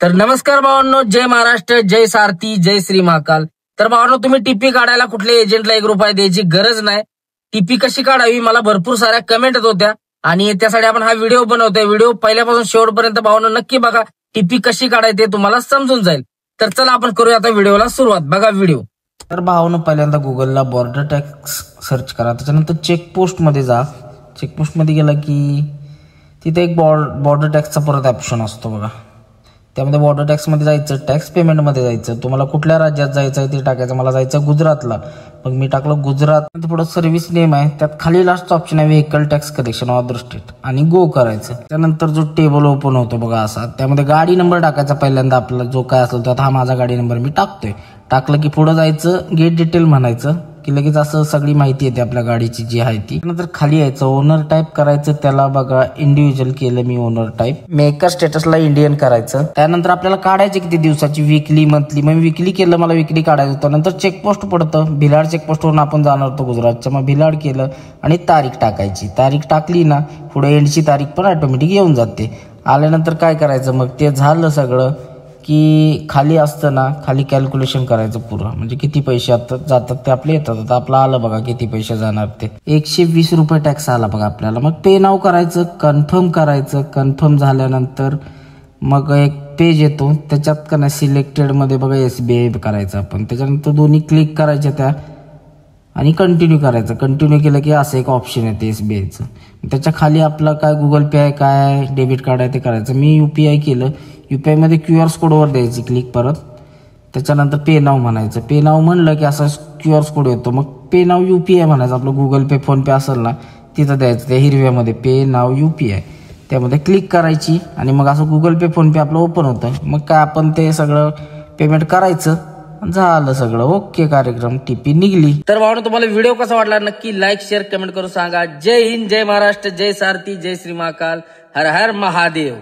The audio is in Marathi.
तर नमस्कार भावांनो, जय महाराष्ट्र, जय सारथी, जय श्री महाकाल। तर भावांनो, तुम्ही टीपी काढायला कुठल्या एजंटला 1 रुपया द्यायची गरज नाही। टीपी कशी काढावी मला भरपूर साऱ्या कमेंट येत होत्या आणि त्यासाठी आपण हा व्हिडिओ बनवतोय। व्हिडिओ पहिल्यापासून शेवटपर्यंत भावांनो नक्की बघा, टीपी कशी काढायची तुम्हाला समजून जाईल। तर चला आपण करूया आता व्हिडिओला सुरुवात। बघा व्हिडिओ। तर भावांनो, पहिल्यांदा गुगलला बॉर्डर टॅक्स सर्च करा, त्याच्यानंतर चेकपोस्ट मध्ये जा। चेकपोस्ट मध्ये गेला की तिथे एक बॉर्डर टॅक्सचा परत ऑप्शन असतो बघा, त्यामध्ये बॉर्डर टॅक्स मध्ये जायचं, टॅक्स पेमेंट मध्ये जायचं। तुम्हाला कुठल्या राज्यात जायचं आहे ते टाकायचं। मला जायचं गुजरातला, मग मी टाकलं गुजरात। पुढे सर्व्हिस नेम आहे, त्यात खाली लास्ट ऑप्शन आहे vehicle tax collection other state आणि गो करायचं। त्यानंतर जो टेबल ओपन होतो बघा असा, त्यामध्ये गाडी नंबर टाकायचा पहिल्यांदा आपला जो काय असेल त्यात। हा माझा गाडी नंबर मी टाकतोय। टाकलं की पुढे जायचं, गेट डिटेल म्हणायचं की लगेच असं सगळी माहिती येते आपल्या गाडीची जी आहे ती। नंतर खाली यायचं, ओनर टाईप करायचं, त्याला बघा इंडिव्हिज्युअल केलं मी ओनर टाईप। मेकर स्टेटसला इंडियन करायचं। त्यानंतर आपल्याला काढायची किती दिवसाची, वीकली मंथली, मग वीकली केलं, मला वीकली काढायचं होतं। नंतर चेकपोस्ट पडतं, भिलाड चेकपोस्टवरून आपण जाणार होतो गुजरातच्या, मग भिलाड केलं आणि तारीख टाकायची। तारीख टाकली ना, पुढे एंडची तारीख पण ऑटोमॅटिक येऊन जाते। आल्यानंतर काय करायचं, मग ते झालं सगळं की खाली असतं ना, खाली कॅल्क्युलेशन करायचं पुरं, म्हणजे किती पैसे जातात ते आपले येतात। आता आपलं आलं बघा किती पैसे जाणार ते, 120 रुपये टॅक्स आला बघा आपल्याला। मग पे नाव करायचं, कन्फर्म करायचं। कन्फर्म झाल्यानंतर मग एक पेज येतो, त्याच्यात का नाही सिलेक्टेड मध्ये बघा SBI करायचं आपण। त्याच्यानंतर दोन्ही क्लिक करायच्या त्या आणि कंटिन्यू करायचं। कंटिन्यू केलं की असं एक ऑप्शन येते SBIचं। त्याच्या खाली आपलं काय गुगल पे आहे, काय डेबिट कार्ड आहे ते करायचं। मी UPI केलं, UPI मध्ये QR कोडवर द्यायची क्लिक परत। त्याच्यानंतर पे नाव म्हणायचं। पे नाव म्हणलं की असा QR कोड येतो, मग पे नाव UPI म्हणायचं। आपलं गुगल पे फोन पे असेल ना तिथं द्यायचं, त्या हिरव्यामध्ये पे नाव UPI, त्यामध्ये क्लिक करायची आणि मग असं गुगल पे फोन पे आपलं ओपन होतं। मग काय आपण ते सगळं पेमेंट करायचं, झालं सगळं ओके, कार्यक्रम टीपी निघली। तर भावांनो, तुम्हाला व्हिडिओ कसा वाटला नक्की लाईक शेअर कमेंट करून सांगा। जय हिंद, जय महाराष्ट्र, जय सारथी, जय श्री महाकाल, हर हर महादेव।